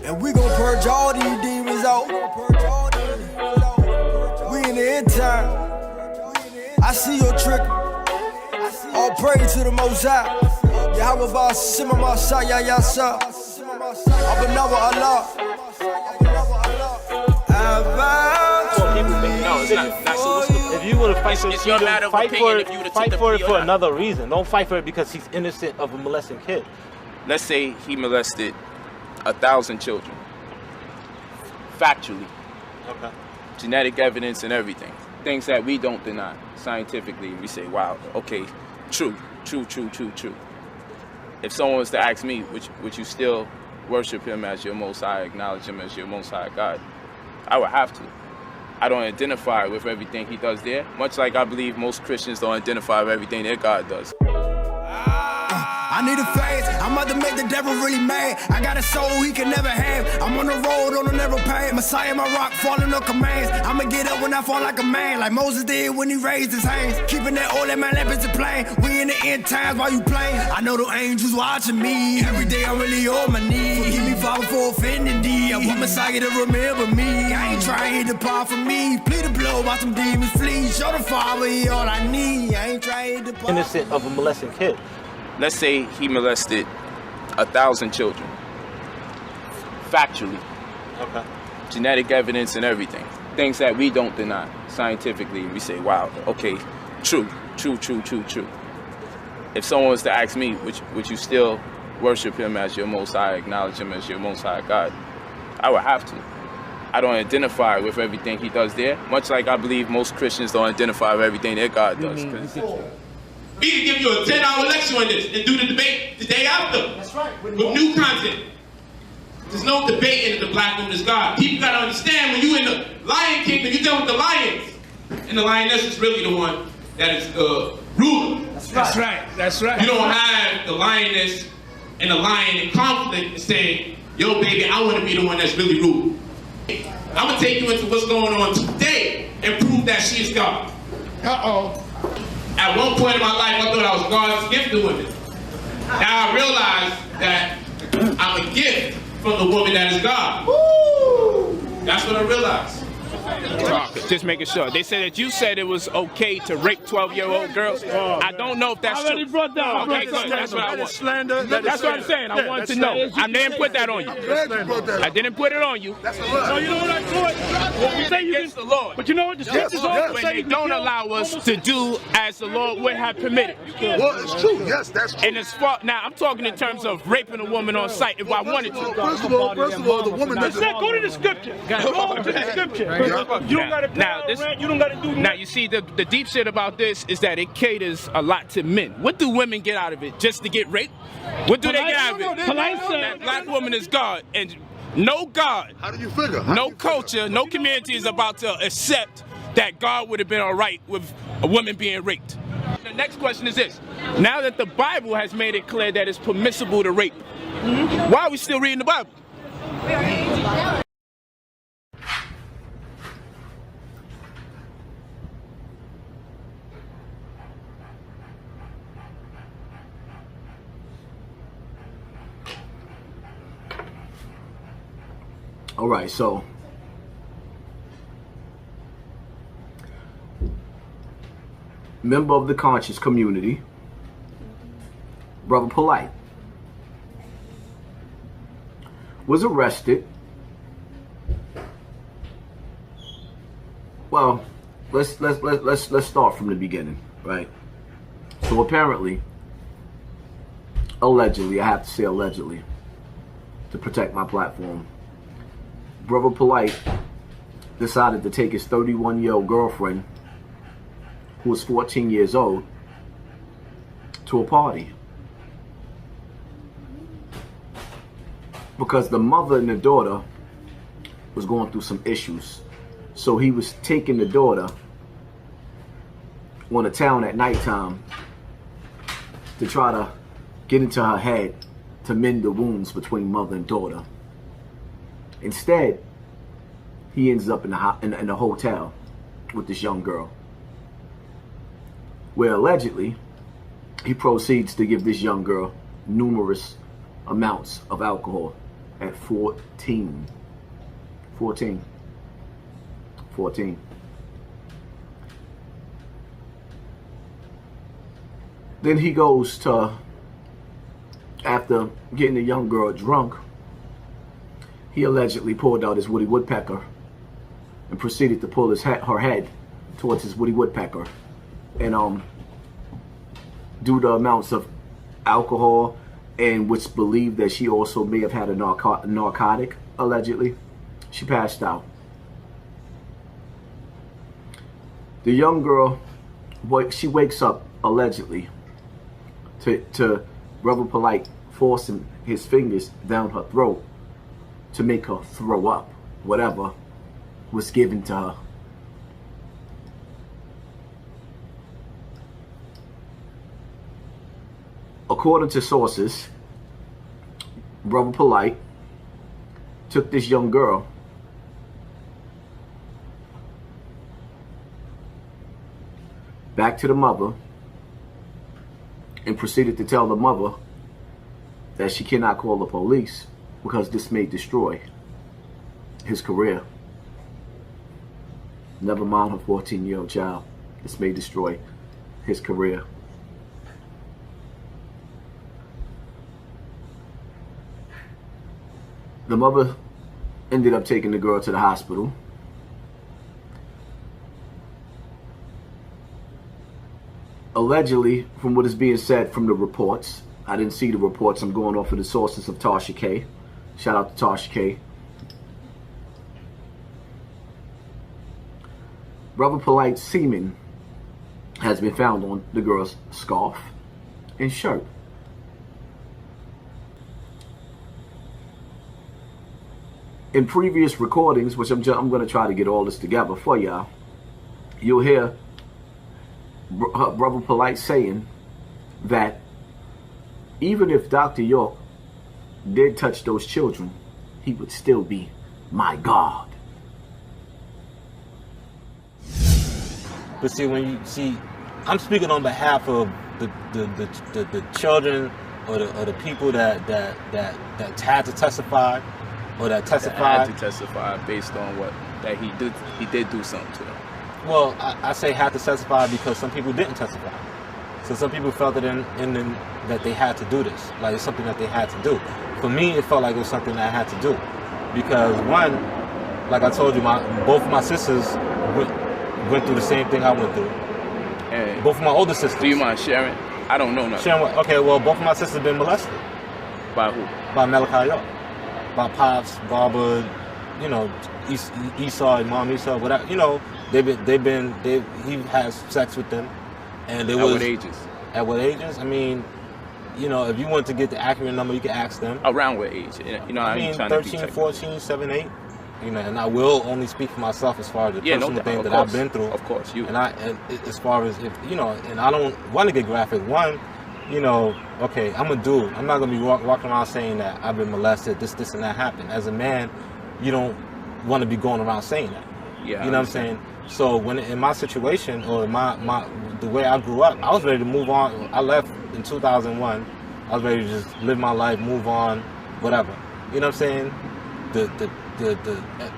And we gon' purge all these demons out. We in the end time. I see your trick. All praise to the Most High. Yahweh Ba Sima Masaya Yasa. Abanawa Allah. No, it's not. If you were to fight for it, fight for it for another reason. Don't fight for it because he's innocent of a molesting kid. Let's say he molested 1,000 children. Factually. Okay. Genetic evidence and everything. Things that we don't deny. Scientifically, we say, wow, okay, true. If someone was to ask me, would you still worship him as your Most High, acknowledge him as your Most High God? I would have to. I don't identify with everything he do there, much like I believe most Christians don't identify with everything their God does. I need a phase, I'm about to make the devil really mad. I got a soul he can never have. I'm on the road on a narrow path. Messiah, my rock, falling on commands. I'ma get up when I fall like a man, like Moses did when he raised his hands. Keeping that oil in my lamp is a plane. We in the end times while you playing. I know the angels watching me. Every day I'm really on my knees. Forgive me, Father, for offending thee. I want Messiah to remember me. I ain't trying to part from me. Plead the blow while some demons flee. Show the Father he all I need. I ain't trying to part. Innocent of a molesting kid. Let's say he molested 1,000 children. Factually. Okay. Genetic evidence and everything. Things that we don't deny. Scientifically, we say, wow, okay, true. If someone was to ask me, would you still worship him as your Most High, acknowledge him as your Most High God? I would have to. I don't identify with everything he does there, much like I believe most Christians don't identify with everything their God does. We can give you a 10-hour lecture on this and do the debate the day after. That's right. With new content. There's no debate in the black woman is God. People gotta understand when you in the Lion Kingdom, you deal with the lions. And the lioness is really the one that is the ruler. That's right. You don't have the lioness and the lion in conflict and saying, yo baby, I wanna be the one that's really ruling. I'm gonna take you into what's going on today and prove that she is God. Uh-oh. At one point in my life, I thought I was God's gift to women. Now I realize that I'm a gift from the woman that is God. Woo! That's what I realized. Just making sure. They said that you said it was okay to rape 12-year-old girls. I don't know if that's true. I already brought that. Okay, good. That's what I want. Slander. That's what I'm saying. I wanted to know. I didn't put that on you. I didn't put it on you. So you know what I thought? What we say you Against the Lord. But you know what? The scriptures When they don't allow us to do as the Lord would have permitted. Well, it's true. Yes, that's true. And as far now, I'm talking in terms of raping a woman on sight if I wanted to. First of all, the woman doesn't. Go to the scripture. Go to the scripture. You don't gotta you don't gotta do. Now you see the deep shit about this is that it caters a lot to men. What do women get out of it? Just to get raped? What do they get out of it? Polight said that black woman is God and no God. How do you figure? No culture, no community is about to accept that God would have been all right with a woman being raped. The next question is this: now that the Bible has made it clear that it's permissible to rape, why are we still reading the Bible? All right, so member of the conscious community, Brother Polight, was arrested. Well, let's start from the beginning, right? So apparently, allegedly, I have to say allegedly, to protect my platform, Brother Polight decided to take his 31-year-old girlfriend, who was 14 years old, to a party. Because the mother and the daughter was going through some issues. So he was taking the daughter on a town at nighttime to try to get into her head to mend the wounds between mother and daughter. Instead, he ends up in the hotel with this young girl, where allegedly he proceeds to give this young girl numerous amounts of alcohol at 14. 14. 14. Then he goes to, after getting the young girl drunk, he allegedly pulled out his Woody Woodpecker and proceeded to pull her head towards his Woody Woodpecker, and due to amounts of alcohol, and which believed that she also may have had a narcotic, allegedly, she passed out. The young girl, she wakes up allegedly to Brother Polight forcing his fingers down her throat to make her throw up whatever was given to her. According to sources, Brother Polight took this young girl back to the mother and proceeded to tell the mother that she cannot call the police because this may destroy his career. Never mind her 14-year-old child. This may destroy his career. The mother ended up taking the girl to the hospital. Allegedly, from what is being said from the reports, I didn't see the reports, I'm going off of the sources of Tasha K. Shout out to Tasha K. Brother Polight's semen has been found on the girl's scarf and shirt. In previous recordings, which I'm going to try to get all this together for y'all, you'll hear Brother Polight saying that even if Dr. York did touch those children, he would still be my God. But see, when you see, I'm speaking on behalf of the children or the people that had to testify or that testified. That had to testify based on what that he did do something to them. Well, I say had to testify because some people didn't testify. So some people felt it in that they had to do this, like it's something that they had to do. For me, it felt like it was something that I had to do because one, like I told you, both of my sisters went through the same thing I went through. And both of my older sisters. Do you mind sharing? I don't know nothing. Sharing what? Okay, well, both of my sisters been molested. By who? By Malachi York. By Pops, Barbara, you know, Esau, Mom Esau, whatever. You know, he has sex with them, and At what ages? At what ages? I mean, you know, if you want to get the accurate number, you can ask them. Around what age? You know, I mean, 13, 14, 7, 8. You know, and I will only speak for myself as far as the personal thing that I've been through. Of course, you. And as far as if you know, and I don't want to get graphic. One, you know, okay, I'm a dude. I'm not gonna be walking around saying that I've been molested, this, and that happened. As a man, you don't want to be going around saying that. Yeah. You know what I'm saying? So when in my situation or the way I grew up, I was ready to move on. I left in 2001. I was ready to just live my life, move on, whatever. You know what I'm saying? The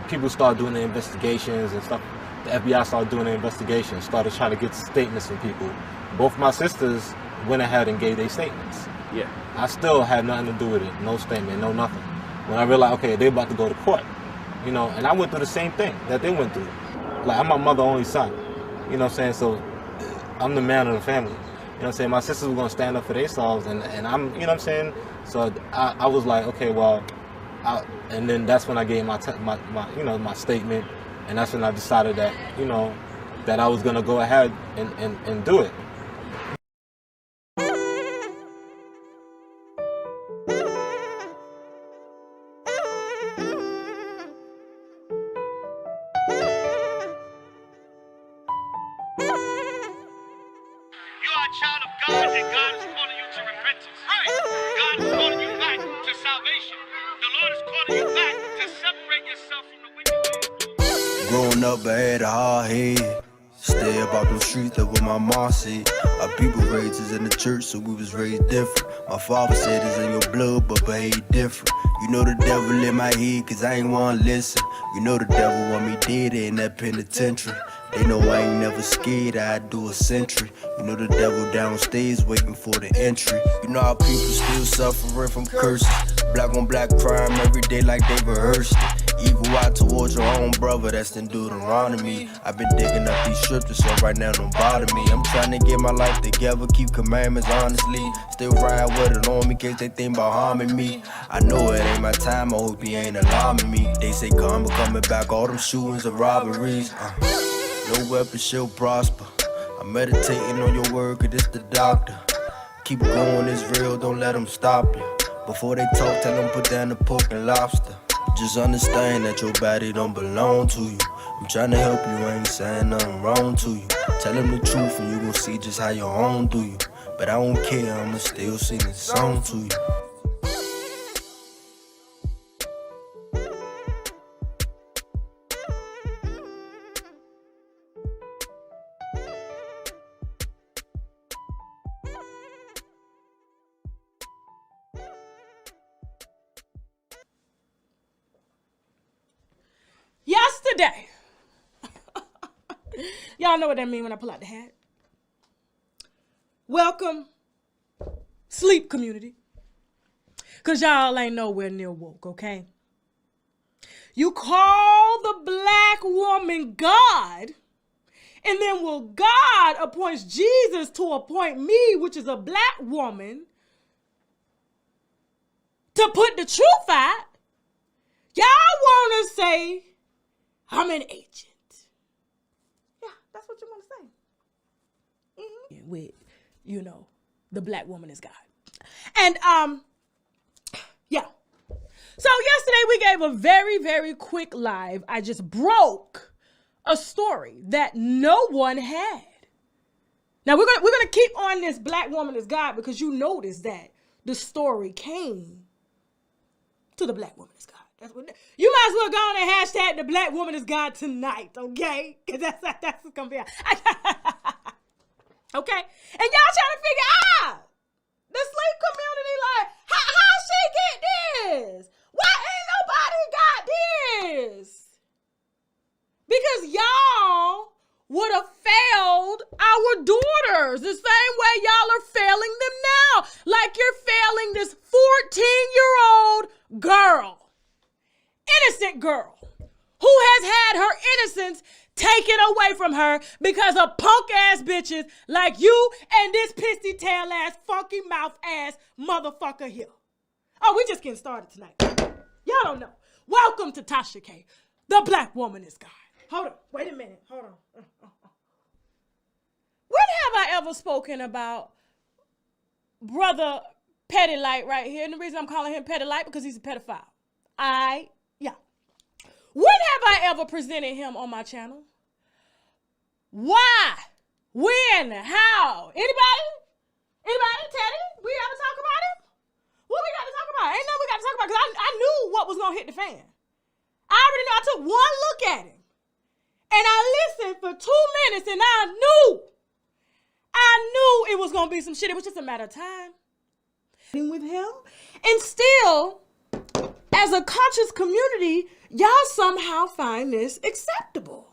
people started doing the investigations and stuff. The FBI started doing the investigations, started trying to get statements from people. Both my sisters went ahead and gave their statements. Yeah. I still had nothing to do with it. No statement, no nothing. When I realized, okay, they're about to go to court. You know, and I went through the same thing that they went through. Like, I'm my mother's only son. You know what I'm saying? So I'm the man of the family. You know what I'm saying? My sisters were going to stand up for themselves, and I'm, you know what I'm saying? So I was like, okay, well, and then that's when I gave my statement, and that's when I decided that, you know, that I was going to go ahead and do it. Growing up, I had a hard head. Stay about them streets, that what my mom said. Our people raised us in the church, so we was raised different. My father said it's in your blood, but behave different. You know the devil in my head, cause I ain't wanna listen. You know the devil want me dead in that penitentiary. They know I ain't never scared, I'd do a century. You know the devil downstairs waiting for the entry. You know how people still suffering from curses. Black on black crime every day like they rehearsed it. Evil eye towards your own brother, that's in Deuteronomy. I've been digging up these scriptures, so right now don't bother me. I'm trying to get my life together, keep commandments honestly. Still ride with it on me, case they think about harming me. I know it ain't my time, I hope he ain't alarming me. They say karma coming back, all them shootings and robberies. No weapon shall prosper. I'm meditating on your word, cause it's the doctor. Keep going, it's real, don't let them stop you. Before they talk, tell them put down the pork and lobster. Just understand that your body don't belong to you. I'm trying to help you, I ain't saying nothing wrong to you. Tell them the truth and you gon' see just how your own do you. But I don't care, I'ma still sing this song to you. Yesterday, y'all know what that means when I pull out the hat. Welcome, sleep community, because y'all ain't nowhere near woke, okay? You call the black woman God, and then will God appoints Jesus to appoint me, which is a black woman, to put the truth out. Y'all want to say, I'm an agent. Yeah, that's what you want to say. Mm-hmm. With, you know, the black woman is God. And, yeah. So yesterday we gave a very, very quick live. I just broke a story that no one had. Now we're gonna keep on this black woman is God because you notice that the story came to the black woman is God. That's what you might as well go on and hashtag the black woman is God tonight, okay? Because that's gonna be okay. And y'all trying to figure out the sleep community like how she get this? Why ain't nobody got this? Because y'all would have failed our daughters the same way y'all are failing them now, like you're failing this 14-year-old girl. Innocent girl who has had her innocence taken away from her because of punk ass bitches like you and this pissy tail ass, funky mouth ass motherfucker here. Oh, we just getting started tonight. Y'all don't know. Welcome to Tasha K. The black woman is God. Hold on. Wait a minute. Hold on. When have I ever spoken about brother Polight right here? And the reason I'm calling him Polight because he's a pedophile. When have I ever presented him on my channel? Why? When? How? Anybody? Teddy? We ever talk about him? What we got to talk about? Ain't nothing we got to talk about because I knew what was going to hit the fan. I already know. I took one look at him. And I listened for 2 minutes and I knew it was going to be some shit. It was just a matter of time. With him. And still, as a conscious community, y'all somehow find this acceptable.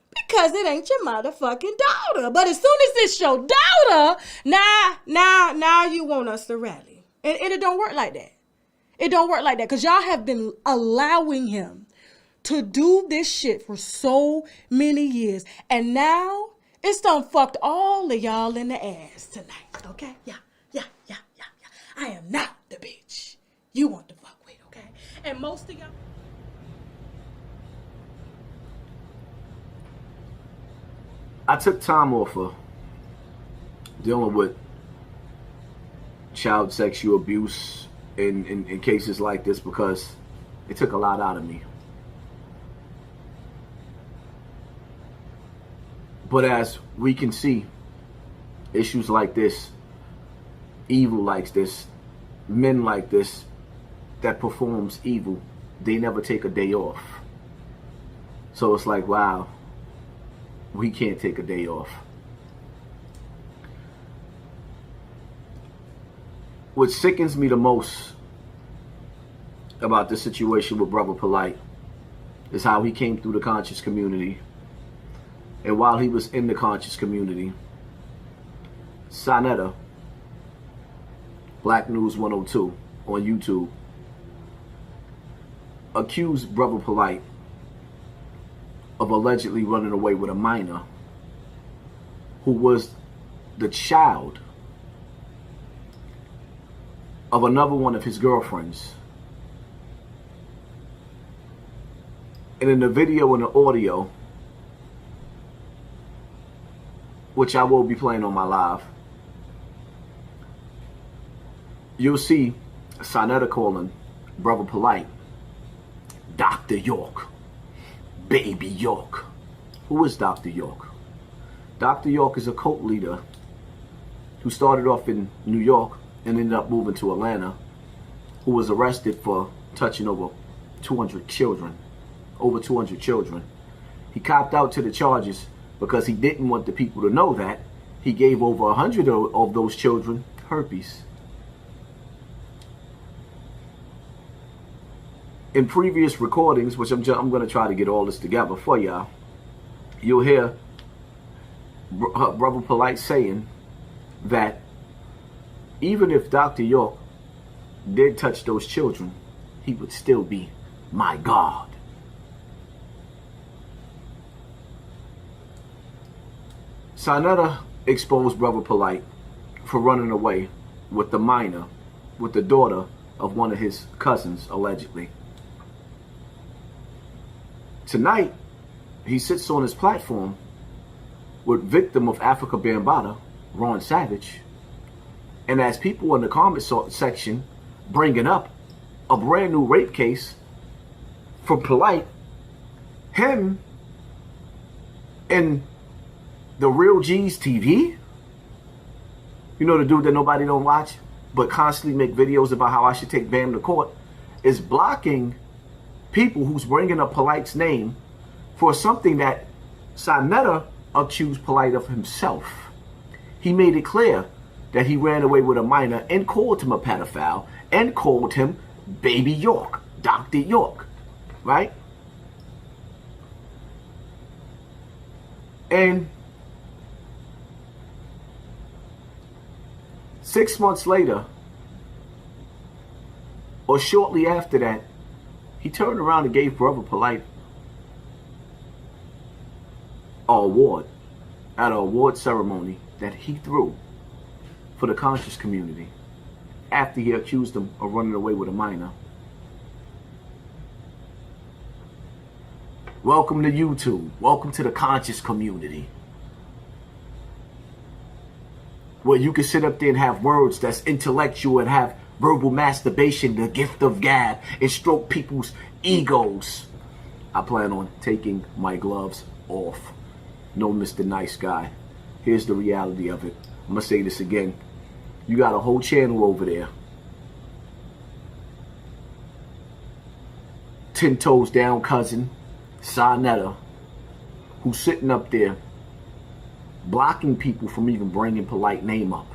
Because it ain't your motherfucking daughter. But as soon as it's your daughter, now you want us to rally. And it don't work like that. It don't work like that. Because y'all have been allowing him to do this shit for so many years. And now, it's done fucked all of y'all in the ass tonight. Okay? Yeah. I am not the bitch you want to fuck with, okay? And most of y'all... I took time off of dealing with child sexual abuse in cases like this because it took a lot out of me. But as we can see, issues like this, evil like this, men like this that performs evil, they never take a day off. So it's like, wow, he can't take a day off. What sickens me the most about this situation with Brother Polight is how he came through the conscious community. And while he was in the conscious community, Sonetta, Black News 102 on YouTube, accused Brother Polight of allegedly running away with a minor who was the child of another one of his girlfriends. And in the video and the audio, which I will be playing on my live, you'll see Sonetta calling Brother Polight Dr. York, Baby York. Who is Dr. York? Dr. York is a cult leader who started off in New York and ended up moving to Atlanta, who was arrested for touching over 200 children. He copped out to the charges because he didn't want the people to know that he gave over 100 of those children herpes. In previous recordings, which I'm going to try to get all this together for y'all, you'll hear Brother Polight saying that even if Dr. York did touch those children, he would still be my God. Sonetta exposed Brother Polight for running away with the minor, with the daughter of one of his cousins, allegedly. Tonight, he sits on his platform with victim of Africa Bambaataa, Ron Savage, and as people in the comment section bringing up a brand new rape case from Polight, him and the Real G's TV, you know, the dude that nobody don't watch but constantly make videos about how I should take Bam to court, is blocking people who's bringing up Polight's name for something that Sonetta accused Polight of himself. He made it clear that he ran away with a minor and called him a pedophile and called him Baby York, Dr. York, right? And 6 months later, or shortly after that, he turned around and gave Brother Polight an award at an award ceremony that he threw for the conscious community after he accused him of running away with a minor. Welcome to YouTube. Welcome to the conscious community, where you can sit up there and have words that's intellectual and have verbal masturbation, the gift of gab, and stroke people's egos. I plan on taking my gloves off. No, Mr. Nice Guy. Here's the reality of it. I'm going to say this again. You got a whole channel over there, 10 toes down cousin, Sonetta, who's sitting up there blocking people from even bringing Polight name up.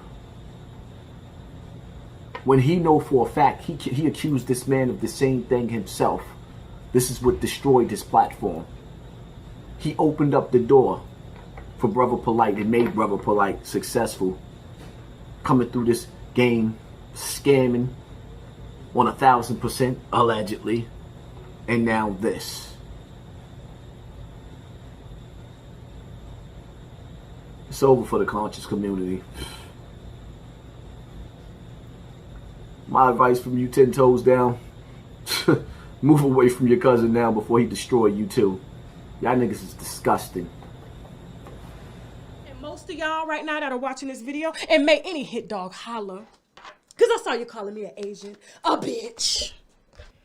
When he know for a fact he accused this man of the same thing himself. This is what destroyed his platform. He opened up the door for Brother Polight and made Brother Polight successful, coming through this game, scamming on 1,000%, allegedly, and now this. It's over for the conscious community. My advice from you 10 toes down, move away from your cousin now before he destroy you too. Y'all niggas is disgusting. And most of y'all right now that are watching this video, and may any hit dog holler, because I saw you calling me an Asian, a bitch.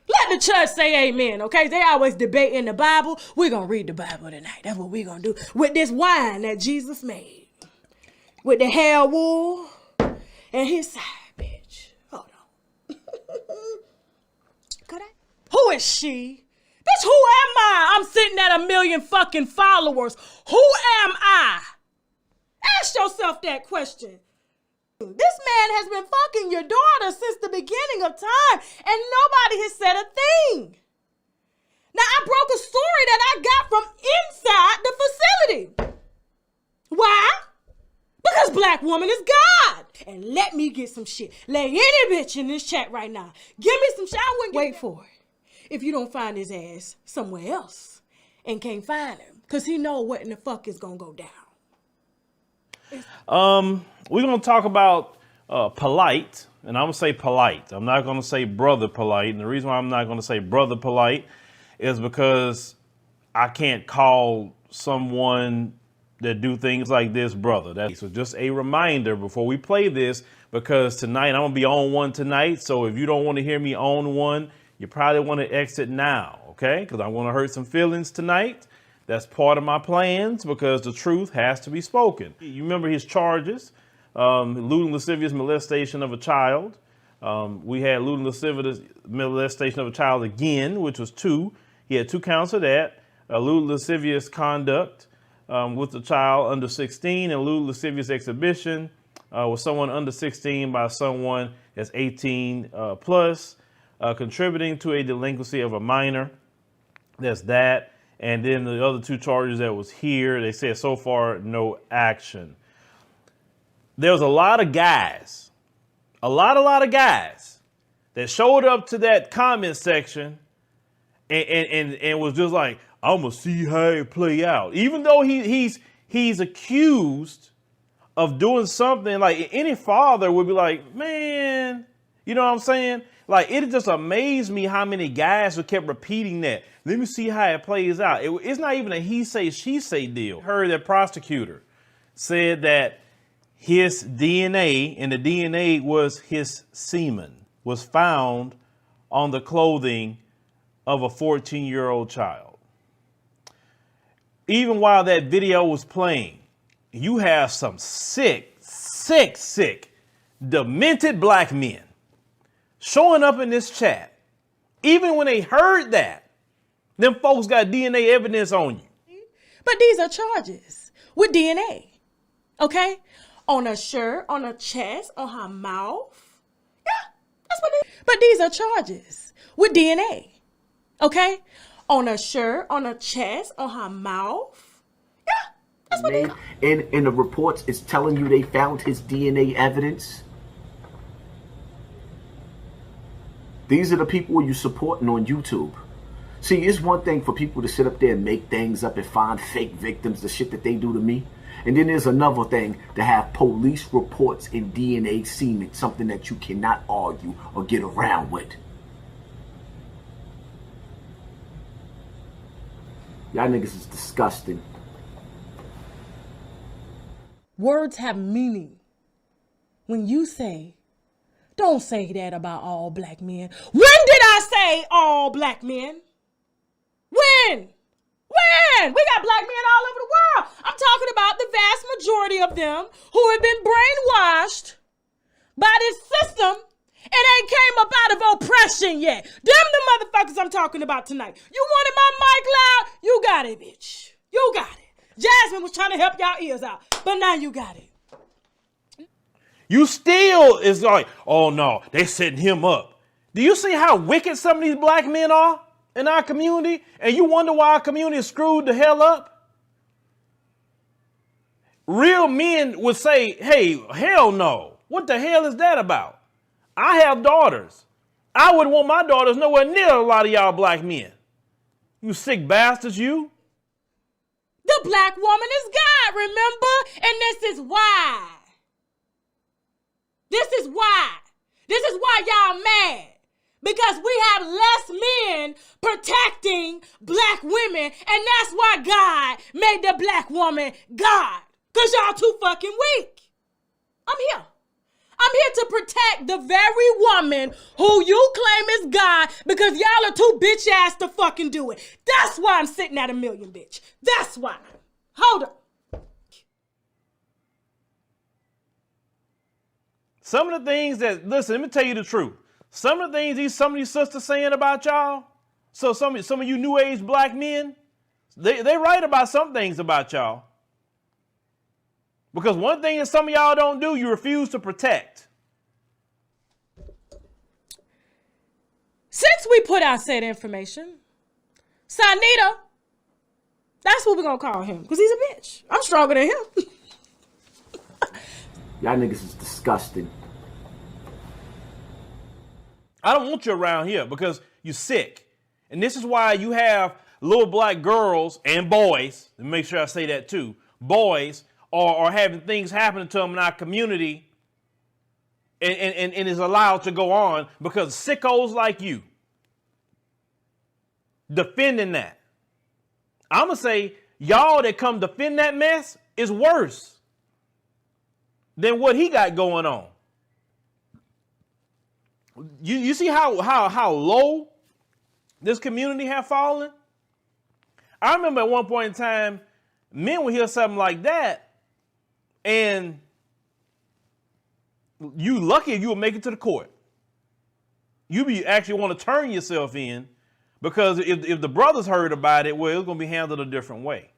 Let the church say amen, okay? They always debate in the Bible. We're going to read the Bible tonight. That's what we're going to do with this wine that Jesus made. With the hair wool and his side, bitch. Hold on. Could I? Who is she? Bitch, Bitch, who am I? I'm sitting at 1 million fucking followers. Who am I? Ask yourself that question. This man has been fucking your daughter since the beginning of time, and nobody has said a thing. Now, I broke a story that I got from inside the facility. Why? Because black woman is God. And let me get some shit. Lay any bitch in this chat right now. Give me some shit. I wouldn't wait for it. If you don't find his ass somewhere else and can't find him, because he know what in the fuck is going to go down. We're going to talk about Polight, and I'm going to say Polight. I'm not going to say Brother Polight. And the reason why I'm not going to say Brother Polight is because I can't call someone that do things like this brother. So just a reminder before we play this, because tonight I'm going to be on one tonight. So if you don't want to hear me on one, you probably want to exit now, okay? Because I want to hurt some feelings tonight. That's part of my plans, because the truth has to be spoken. You remember his charges, lewd and lascivious molestation of a child. We had lewd and lascivious molestation of a child again, which was 2. He had 2 counts of that. Lewd and lascivious conduct with a child under 16, and lewd and lascivious exhibition with someone under 16 by someone that's 18 plus, contributing to a delinquency of a minor. That's that. And then the other 2 charges that was here, they said so far, no action. There was a lot of guys, a lot of guys that showed up to that comment section and was just like, I'm gonna see how it play out. Even though he's accused of doing something, like any father would be like, man, you know what I'm saying? Like, it just amazed me how many guys who kept repeating that. Let me see how it plays out. It's not even a he say, she say deal. I heard that prosecutor said that his DNA, and the DNA was his semen, was found on the clothing of a 14-year-old child. Even while that video was playing, you have some sick, demented black men showing up in this chat. Even when they heard that, them folks got DNA evidence on you. But these are charges with DNA, okay? On her shirt, on her chest, on her mouth. Yeah, that's what it is. But these are charges with DNA, okay? On her shirt, on her chest, on her mouth. Yeah, that's what it is. In the reports, it's telling you they found his DNA evidence. These are the people you supporting on YouTube. See, it's one thing for people to sit up there and make things up and find fake victims, the shit that they do to me. And then there's another thing to have police reports and DNA semen, something that you cannot argue or get around with. Y'all niggas is disgusting. Words have meaning. When you say, don't say that about all black men. When did I say all black men? When? We got black men all over the world. I'm talking about the vast majority of them who have been brainwashed by this system and ain't came up out of oppression yet. Them the motherfuckers I'm talking about tonight. You wanted my mic loud? You got it, bitch. You got it. Jasmine was trying to help y'all ears out, but now you got it. You still is like, oh no, they setting him up. Do you see how wicked some of these black men are in our community? And you wonder why our community is screwed the hell up? Real men would say, hey, hell no. What the hell is that about? I have daughters. I wouldn't want my daughters nowhere near a lot of y'all black men. You sick bastards, you. The black woman is God, remember? And this is why. This is why y'all mad. Because we have less men protecting black women, and that's why God made the black woman God. Because y'all too fucking weak. I'm here to protect the very woman who you claim is God, because y'all are too bitch ass to fucking do it. That's why I'm sitting at 1 million, bitch. That's why. Hold up. Some of the things that, listen, let me tell you the truth. Some of the things some of these sisters saying about y'all So some of you new age black men, they write about some things about y'all. Because one thing that some of y'all don't do, you refuse to protect. Since we put out said information, Sanita, that's what we're going to call him, because he's a bitch. I'm stronger than him. Y'all niggas is disgusting. I don't want you around here because you're sick. And this is why you have little black girls and boys, and make sure I say that too, boys are having things happen to them in our community and is allowed to go on because sickos like you defending that. I'm going to say y'all that come defend that mess is worse than what he got going on. You see how low this community have fallen? I remember at one point in time, men would hear something like that, and you lucky if you would make it to the court. You be actually want to turn yourself in, because if the brothers heard about it, well, it's going to be handled a different way.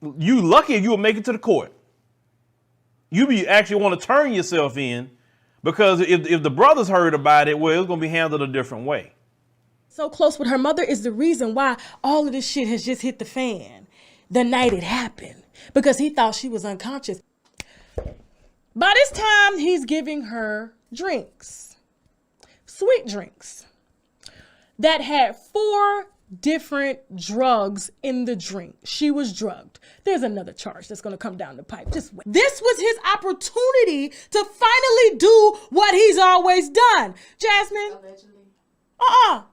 You lucky if you would make it to the court. You be actually want to turn yourself in, because if the brothers heard about it, well, it's going to be handled a different way. So close with her mother is the reason why all of this shit has just hit the fan the night it happened, because he thought she was unconscious. By this time, he's giving her drinks, sweet drinks, that had 4 different drugs in the drink. She was drugged. There's another charge that's going to come down the pipe. Just wait. This was his opportunity to finally do what he's always done. Jasmine? Allegedly. I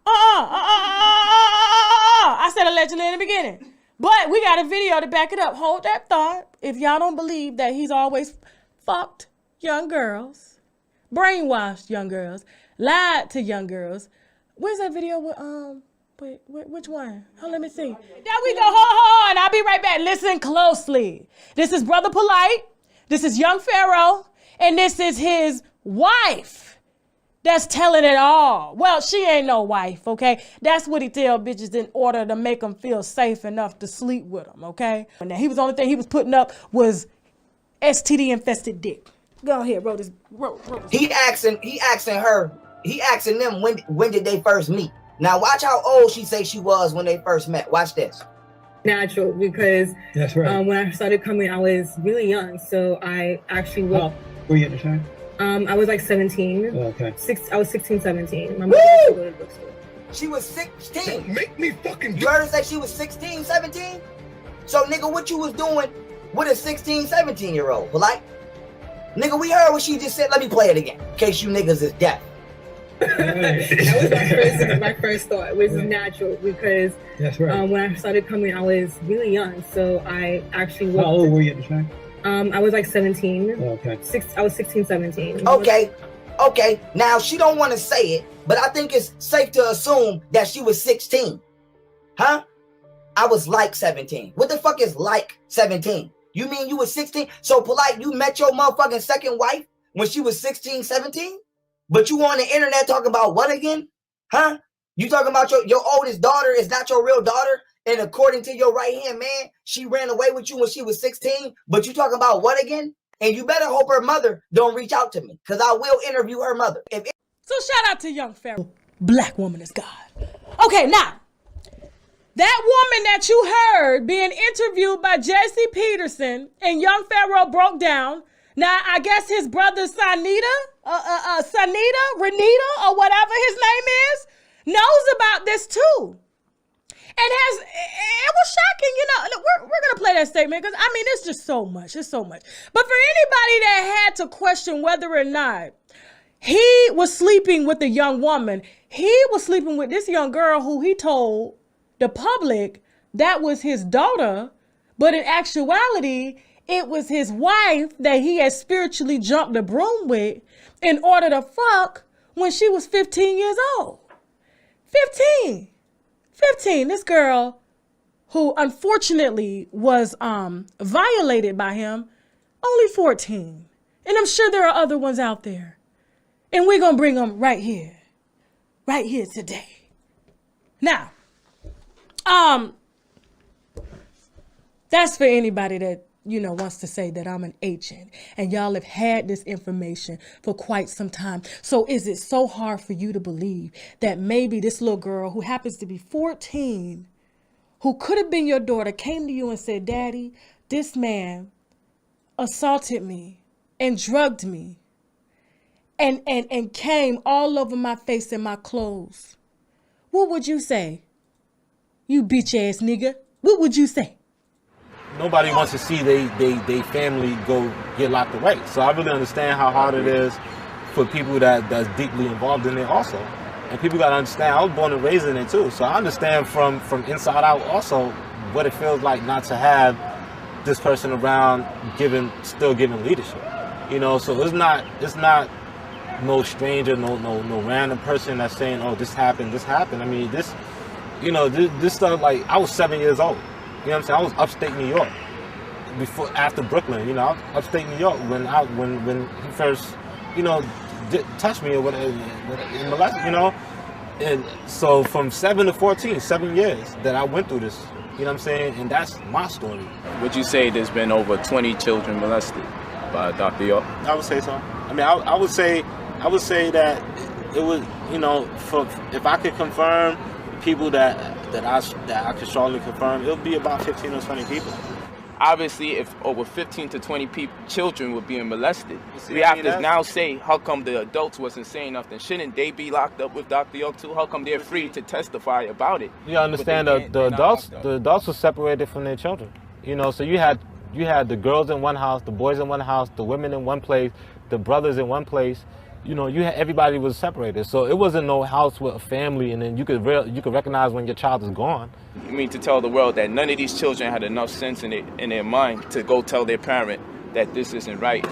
said allegedly in the beginning. But we got a video to back it up. Hold that thought. If y'all don't believe that he's always fucked young girls, brainwashed young girls, lied to young girls. Where's that video with, which one? Oh, let me see. There we go. Hold on. I'll be right back. Listen closely. This is Brother Polight. This is young Pharaoh. And this is his wife that's telling it all. Well, she ain't no wife, okay? That's what he tell bitches in order to make them feel safe enough to sleep with him, okay? And now the only thing he was putting up was STD-infested dick. Go ahead, roll this. He asking them when did they first meet. Now watch how old she say she was when they first met. Watch this. Natural, because that's right. When I started coming, I was really young, so I actually were you at the time? I was like 17. Oh, okay. I was 16, 17. My mother used to go to the bookstore. She was 16. Don't make me fucking You heard her say she was 16, 17? So nigga, what you was doing with a 16, 17-year-old? Like, nigga, we heard what she just said. Let me play it again, in case you niggas is deaf. That was my first thought, which is natural, because that's right. When I started coming, I was really young, so I actually How old were you at the time? I was like 17. Oh, okay. I was 16, 17. Okay. Now, she don't want to say it, but I think it's safe to assume that she was 16. Huh? I was like 17. What the fuck is like 17? You mean you was 16? So, Polight, you met your motherfucking second wife when she was 16, 17? But you on the internet talking about what again? Huh? You talking about your oldest daughter is not your real daughter? And according to your right-hand man, she ran away with you when she was 16, but you talking about what again? And you better hope her mother don't reach out to me, because I will interview her mother. So shout out to young Pharaoh. Black woman is God. Okay, now, that woman that you heard being interviewed by Jesse Peterson and young Pharaoh broke down. Now, I guess his brother Renita, or whatever his name is, knows about this too. And it was shocking, we're going to play that statement because, it's just so much. It's so much. But for anybody that had to question whether or not he was sleeping with a young woman, he was sleeping with this young girl who he told the public that was his daughter, but in actuality, it was his wife that he had spiritually jumped the broom with in order to fuck when she was 15 years old. 15, this girl who unfortunately was violated by him, only 14. And I'm sure there are other ones out there. And we're going to bring them right here today. Now, that's for anybody that, you know, wants to say that I'm an agent, and y'all have had this information for quite some time. So is it so hard for you to believe that maybe this little girl who happens to be 14, who could have been your daughter, came to you and said, Daddy, this man assaulted me and drugged me and came all over my face and my clothes? What would you say? You bitch ass nigga. What would you say? Nobody wants to see they family go get locked away. So I really understand how hard it is for people that's deeply involved in it also. And people got to understand, I was born and raised in it too. So I understand from inside out also what it feels like not to have this person around still giving leadership. You know, so it's not no stranger, no random person that's saying, oh, this happened. I mean, this stuff, like, I was 7 years old. You know what I'm saying? I was upstate New York after Brooklyn. You know, I was upstate New York when he first, you know, touched me or whatever, in molested, you know. And so from 7 to 14, 7 years that I went through this. You know what I'm saying? And that's my story. Would you say there's been over 20 children molested by Dr. York? I would say so. I mean, I would say that it was, you know, if I could confirm people that I could strongly confirm, it would be about 15 or 20 people. Obviously, if over 15 to 20 children were being molested, we have to now say, how come the adults wasn't saying nothing? Shouldn't they be locked up with Dr. York too? How come they're free to testify about it? You understand, the adults were separated from their children. You know, so you had the girls in one house, the boys in one house, the women in one place, the brothers in one place. You know, everybody was separated, so it wasn't no house with a family, and then you could recognize when your child is gone. You mean to tell the world that none of these children had enough sense in their mind to go tell their parent that this isn't right?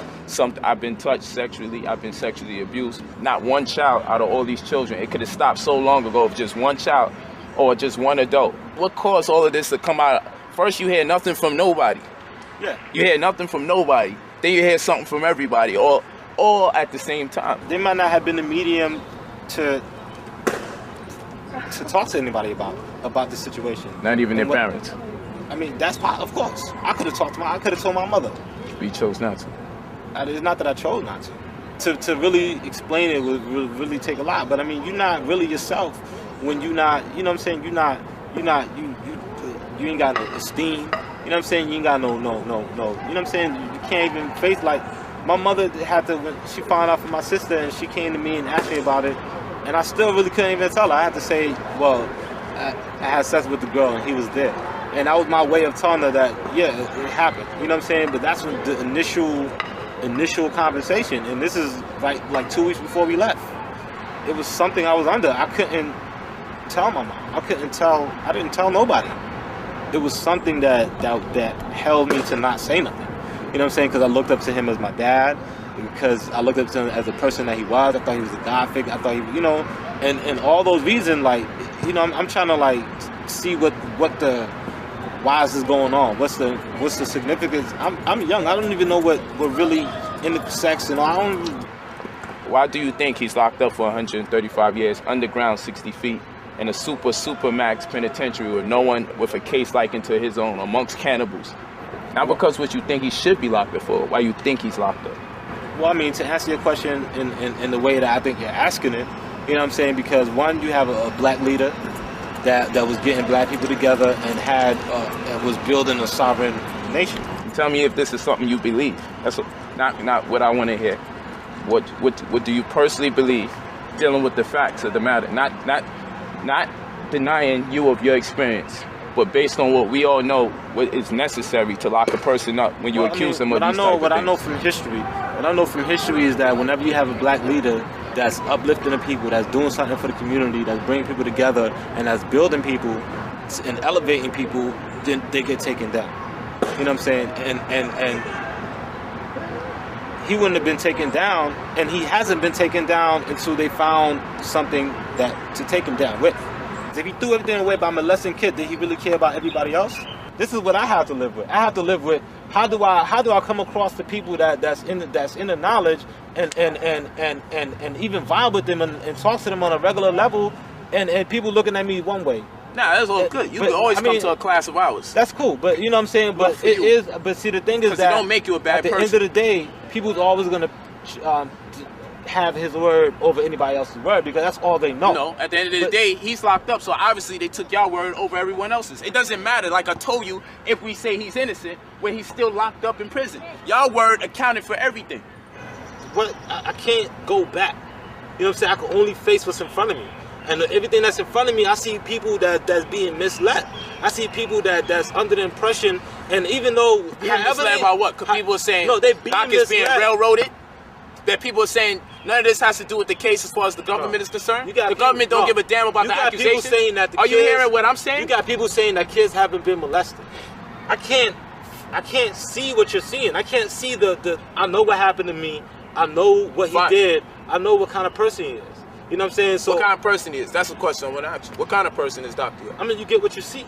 I've been touched sexually, I've been sexually abused. Not one child out of all these children. It could have stopped so long ago if just one child or just one adult. What caused all of this to come out? First, you hear nothing from nobody. Yeah. You hear nothing from nobody. Then you hear something from everybody. All at the same time. They might not have been the medium to talk to anybody about the situation. Not even their parents. I mean, that's part, of course. I could have talked to I could have told my mother. But you chose not to. It's not that I chose not to. To really explain it would really take a lot. But I mean, you're not really yourself when you're not. You know what I'm saying? You ain't got no esteem. You know what I'm saying? You ain't got no. You know what I'm saying? You can't even face, like, my mother had to, when she found out from my sister, and she came to me and asked me about it, and I still really couldn't even tell her. I had to say, well, I had sex with the girl and he was there. And that was my way of telling her that, yeah, it happened. You know what I'm saying? But that's the initial conversation. And this is like 2 weeks before we left. It was something I was under. I couldn't tell my mom. I didn't tell nobody. It was something that held me to not say nothing. You know what I'm saying? Because I looked up to him as my dad, because I looked up to him as the person that he was. I thought he was a God figure. I thought he, you know, and all those reasons, like, you know, I'm trying to, like, see why is this going on? What's the significance? I'm young. I don't even know what really into sex, and I don't. Why do you think he's locked up for 135 years, underground 60 feet, in a super max penitentiary with no one with a case likened to his own, amongst cannibals? Not because what you think he should be locked up for, why you think he's locked up. Well, I mean, to answer your question in the way that I think you're asking it, you know what I'm saying? Because one, you have a black leader that was getting black people together and was building a sovereign nation. Tell me if this is something you believe. That's not what I want to hear. What do you personally believe, dealing with the facts of the matter? Not denying you of your experience, but based on what we all know, what is necessary to lock a person up when you accuse them of these type of things. What I know from history is that whenever you have a black leader that's uplifting the people, that's doing something for the community, that's bringing people together, and that's building people and elevating people, then they get taken down. You know what I'm saying? And he wouldn't have been taken down, and he hasn't been taken down until they found something to take him down with. If he threw everything away by molesting kids, did he really care about everybody else? This is what I have to live with. I have to live with how do I come across the people that's in the knowledge and even vibe with them and talk to them on a regular level, and people looking at me one way. Nah, that's all good. You can always come to a class of ours. That's cool, but you know what I'm saying. But it is. But see, the thing is that it don't make you a bad person. At the end of the day, people's always gonna have his word over anybody else's word because that's all they know. No, at the end of the day, he's locked up, so obviously they took y'all word over everyone else's. It doesn't matter. Like I told you, if we say he's innocent, when he's still locked up in prison, y'all word accounted for everything. But I can't go back. You know what I'm saying? I can only face what's in front of me. And everything that's in front of me, I see people that's being misled. I see people that's under the impression, and even though being misled about what? Because people are saying Doc is being railroaded. That people are saying none of this has to do with the case as far as the government is concerned. The government don't give a damn about the accusations. Saying that are you hearing what I'm saying? You got people saying that kids haven't been molested. I can't see what you're seeing. I can't see I know what happened to me. I know what he did. I know what kind of person he is. You know what I'm saying? So what kind of person he is? That's the question I want to ask you. What kind of person is Dr. I mean, you get what you see.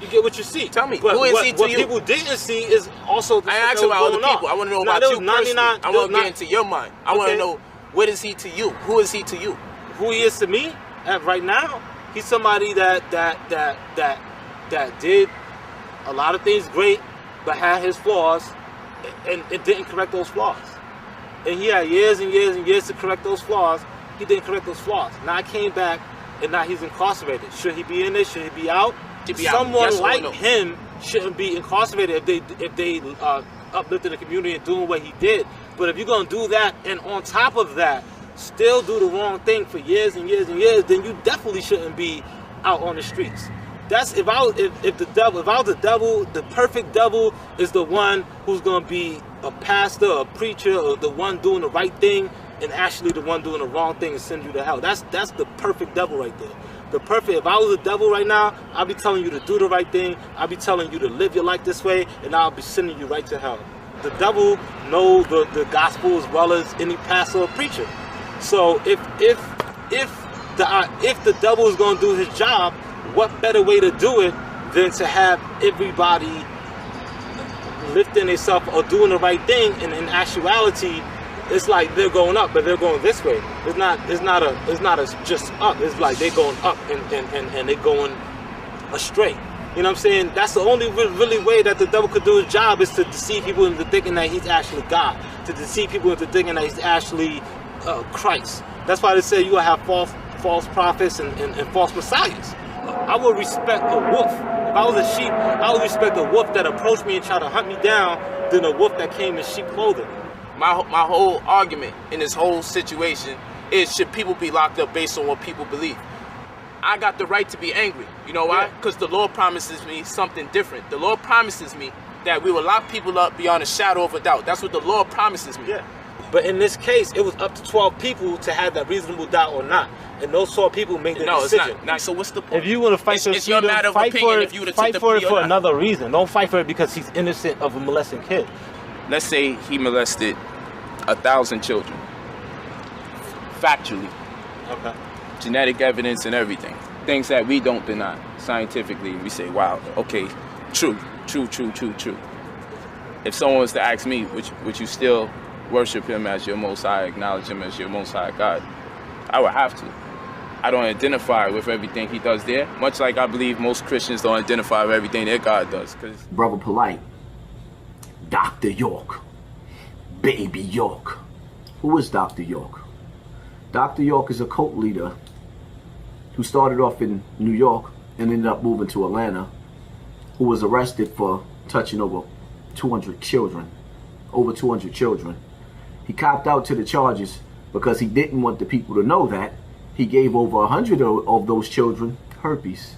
You get what you see. Tell me, but who is he to you? What people didn't see is also the I ain't asking about other people. I want to know about you personally. I want to get into your mind. I want to know, what is he to you? Who is he to you? Who he is to me? Right now, he's somebody that did a lot of things great, but had his flaws, and it didn't correct those flaws. And he had years and years and years to correct those flaws. He didn't correct those flaws. Now I came back, and now he's incarcerated. Should he be in there? Should he be out? Someone like him shouldn't be incarcerated if they uplifted the community and doing what he did. But if you're gonna do that, and on top of that, still do the wrong thing for years and years and years, then you definitely shouldn't be out on the streets. That's if I was the devil, the perfect devil is the one who's gonna be a pastor, a preacher, or the one doing the right thing, and actually the one doing the wrong thing and send you to hell. That's the perfect devil right there. If I was a devil right now, I'd be telling you to do the right thing. I'd be telling you to live your life this way, and I'll be sending you right to hell. The devil knows the gospel as well as any pastor or preacher. So if the devil is going to do his job, what better way to do it than to have everybody lifting themselves or doing the right thing, and in actuality, it's like they're going up, but they're going this way. It's not just up. It's like they're going up and they're going astray. You know what I'm saying? That's the only really way that the devil could do his job, is to deceive people into thinking that he's actually God, to deceive people into thinking that he's actually Christ. That's why they say you will have false prophets and false messiahs. I would respect a wolf. If I was a sheep, I would respect a wolf that approached me and tried to hunt me down than a wolf that came in sheep clothing. My whole argument in this whole situation is, should people be locked up based on what people believe? I got the right to be angry. You know why? Because the Lord promises me something different. The Lord promises me that we will lock people up beyond a shadow of a doubt. That's what the Lord promises me. Yeah. But in this case, it was up to 12 people to have that reasonable doubt or not. And those 12 people make the decision. It's not. So what's the point? If you want to fight it's your matter of opinion if you would have took the plea or not. Fight for it for another reason. Don't fight for it because he's innocent of a molesting kid. Let's say he molested 1,000 children. Factually. Okay. Genetic evidence and everything. Things that we don't deny. Scientifically, we say, wow, okay, true. If someone was to ask me, would you still worship him as your Most High, acknowledge him as your Most High God, I would have to. I don't identify with everything he does there, much like I believe most Christians don't identify with everything their God does. Brother Polight, Dr. York, Baby York. Who is Dr. York? Dr. York is a cult leader who started off in New York and ended up moving to Atlanta, who was arrested for touching over 200 children. He copped out to the charges because he didn't want the people to know that he gave over 100 of those children herpes.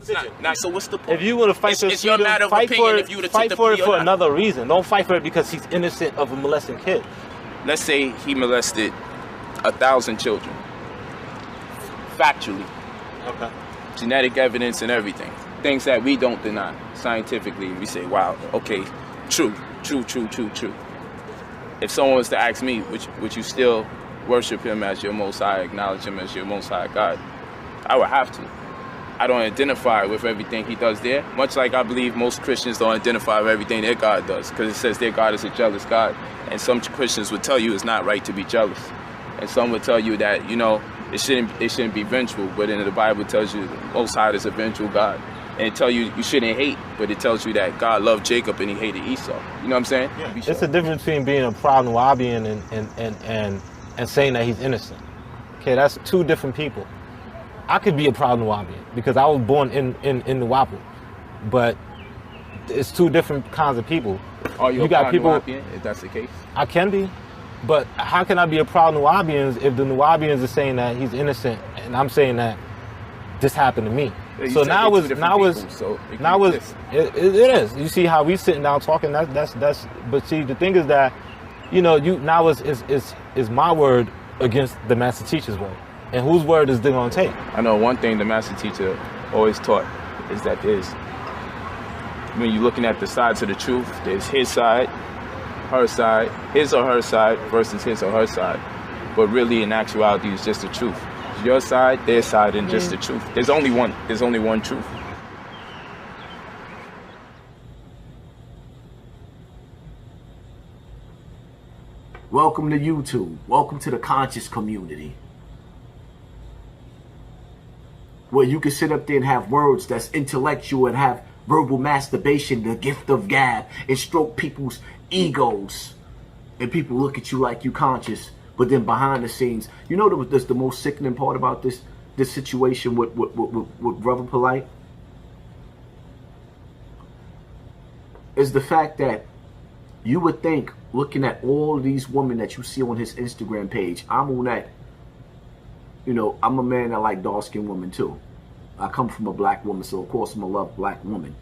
So what's the point? If you want to fight it's your matter of opinion if you would have took the plea or not. Fight for it for another reason. Don't fight for it because he's innocent of a molesting kid. Let's say he molested 1,000 children. Factually. Okay. Genetic evidence and everything. Things that we don't deny. Scientifically, we say, wow, okay, true. If someone was to ask me, would you still worship him as your Most High, acknowledge him as your Most High God, I would have to. I don't identify with everything he does there, much like I believe most Christians don't identify with everything their God does, because it says their God is a jealous God, and some Christians would tell you it's not right to be jealous. And some would tell you that, you know, it shouldn't be vengeful, but then the Bible tells you the Most High is a vengeful God. And it tells you you shouldn't hate, but it tells you that God loved Jacob and he hated Esau. You know what I'm saying? Yeah. It's a difference between being a proud Nubian and saying that he's innocent. Okay, that's two different people. I could be a proud Nubian because I was born in Nuwapu, but it's two different kinds of people. Are you a got proud people, Nuwapian, if that's the case? I can be, but how can I be a proud Nuwabian if the Nuwabians are saying that he's innocent and I'm saying that this happened to me? Yeah, so now it is. You see how we sitting down talking. That's. But see, the thing is that, you know, now is my word against the master teacher's word, and whose word is they gonna take? I know one thing the master teacher always taught is that when you're looking at the sides of the truth, there's his side, her side, his or her side versus his or her side. But really, in actuality, it's just the truth. It's your side, their side, and just the truth. There's only one. There's only one truth. Welcome to YouTube. Welcome to the conscious community, where you can sit up there and have words that's intellectual and have verbal masturbation, the gift of gab, and stroke people's egos. And people look at you like you conscious, but then behind the scenes, you know that's the most sickening part about this situation with Brother Polight? Is the fact that you would think, looking at all these women that you see on his Instagram page, I'm on that, you know, I'm a man that like dark-skinned women too. I come from a black woman, so of course I'm gonna love black women.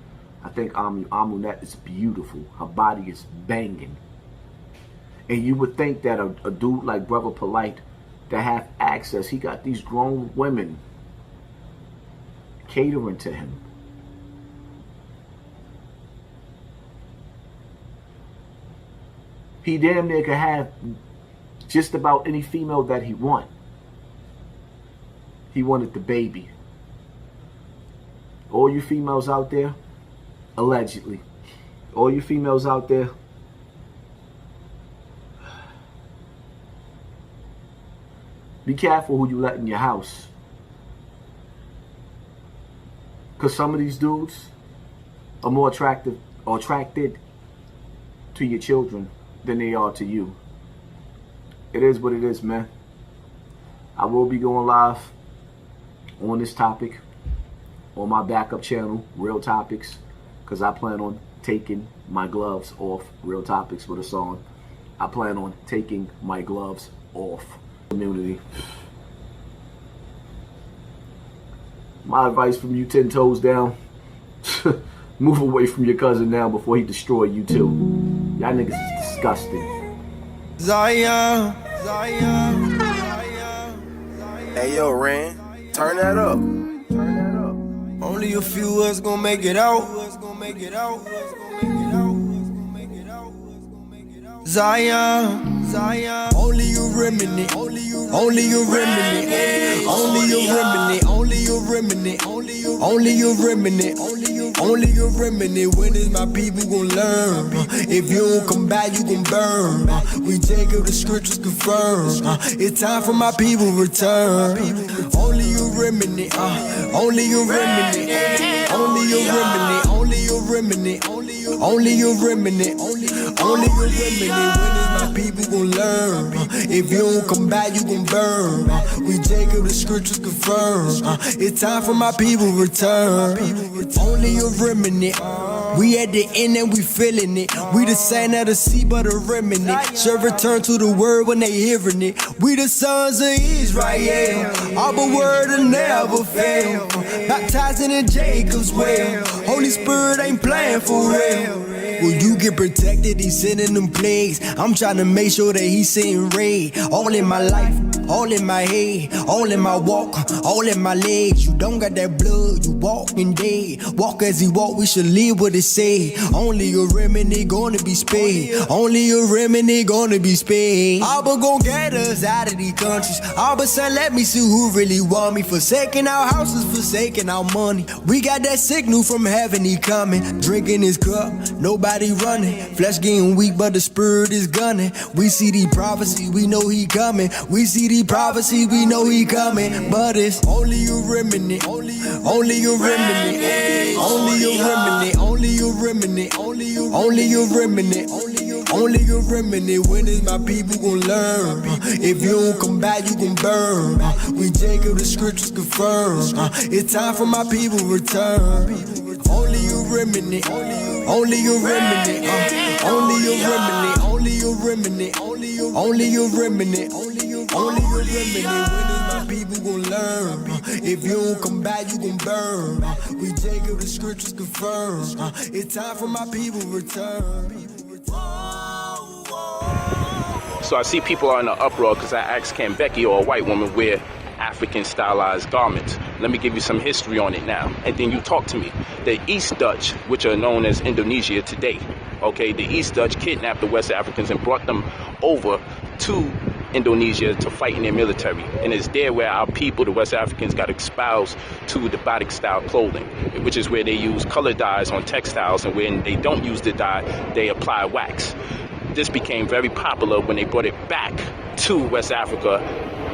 I think Amunet is beautiful. Her body is banging. And you would think that a dude like Brother Polight that have access, he got these grown women catering to him. He damn near could have just about any female that he want. He wanted the baby. All you females out there, allegedly, all you females out there, be careful who you let in your house. Because some of these dudes are more attracted to your children than they are to you. It is what it is, man. I will be going live on this topic on my backup channel, Real Topics, because I plan on taking my gloves off. Real Topics with a song. I plan on taking my gloves off. Community. My advice from you 10 toes down, move away from your cousin now before he destroy you too. Y'all niggas is disgusting. Zion. Hey yo, Ren, turn that up. Only a few of us gonna make it out. Zion. Only you remnant. Only you remnant. Only you remnant. Only you remnant. Only you remnant. Only you remnant. When is my people gonna learn? If you don't come back, you gon' burn. We take up the scriptures confirm. It's time for my people return. Only you remnant. Only you remnant. Only you remnant. Only you remnant. Only you remnant. Only you remnant. When is my people gon' learn? If you don't come back, you gon' burn. We take up the scriptures confirm. It's time for my people return. Only you remnant. We at the end and we feeling it. We the sand of the sea, but a remnant. Should return to the word when they hearing it. We the sons of Israel. Our word will never fail. Baptizing in Jacob's well. Holy Spirit ain't playing for real. Will you get protected? He's sending them plagues. I'm trying to make sure that he's sitting raid. All in my life, all in my head, all in my walk, all in my legs. You don't got that blood, you walking dead. Walk as he walk, we should live what it say. Only a remedy gonna be spared. Only a remedy gonna be spared. Abba gon' get us out of these countries. Abba said, let me see who really want me. Forsaking our houses, forsaking our money. We got that signal from heaven, he coming. Drinking his cup, nobody running. Flesh getting weak, but the spirit is gunning. We see the prophecy, we know he coming. We see the prophecy, we know he coming. But it's only a remnant, only a remnant, only a remnant, only a remnant, only a remnant, only a remnant. When is my people gon' learn? If you don't come back, you gon' burn. We Jacob, the scriptures confirm. It's time for my people return. Only a remnant, only a remnant, only a remnant, only a remnant, only a remnant, only a remnant. When is my people gon' learn? If you don't come back, you gon' burn. We Jacob, the scriptures confirm. It's time for my people return. So I see people are in an uproar because I asked, can Becky or a white woman wear African stylized garments? Let me give you some history on it now, and then you talk to me. The East Dutch, which are known as Indonesia today, okay, the East Dutch kidnapped the West Africans and brought them over to Indonesia to fight in their military. And it's there where our people, the West Africans, got espoused to the batik style clothing, which is where they use color dyes on textiles, and when they don't use the dye, they apply wax. This became very popular when they brought it back to West Africa,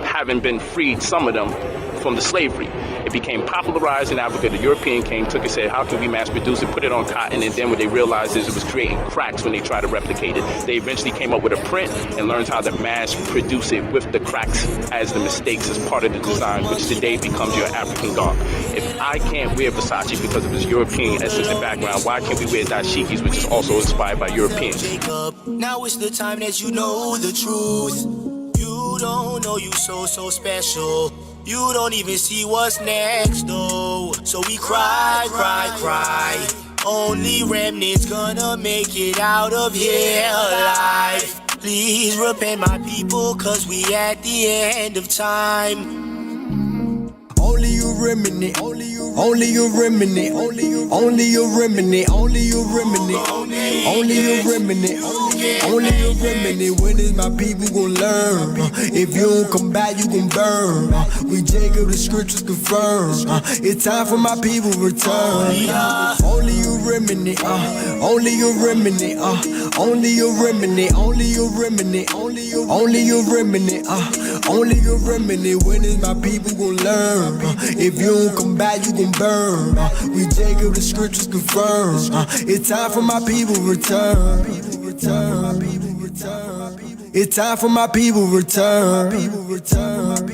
having been freed, some of them, from the slavery. It became popularized in Africa. The European came, took it, said, how can we mass produce it, put it on cotton, and then what they realized is it was creating cracks when they tried to replicate it. They eventually came up with a print and learned how to mass produce it with the cracks as the mistakes as part of the design, which today becomes your African garb. If I can't wear Versace because of its European essence and background, why can't we wear dashikis, which is also inspired by Europeans? Now is the time that you know the truth. You don't know you so special. You don't even see what's next, though. So we cry. Only remnants gonna make it out of here alive. Please repent, my people, cause we at the end of time. Only a remnant, only a remnant, only a remnant, only a remnant, only a remnant, only a remnant. When is my people gon' learn? If you don't come back, you gon' burn. We Jacob, the scriptures confirm. It's time for my people return. Only a remnant, only a remnant, only a remnant, only a remnant, only a remnant, only a remnant. When is my people gon' learn? If you don't come back, you gon' burn. We Jacob, the scriptures confirm. It's time for my people return. It's time for my people return. People return.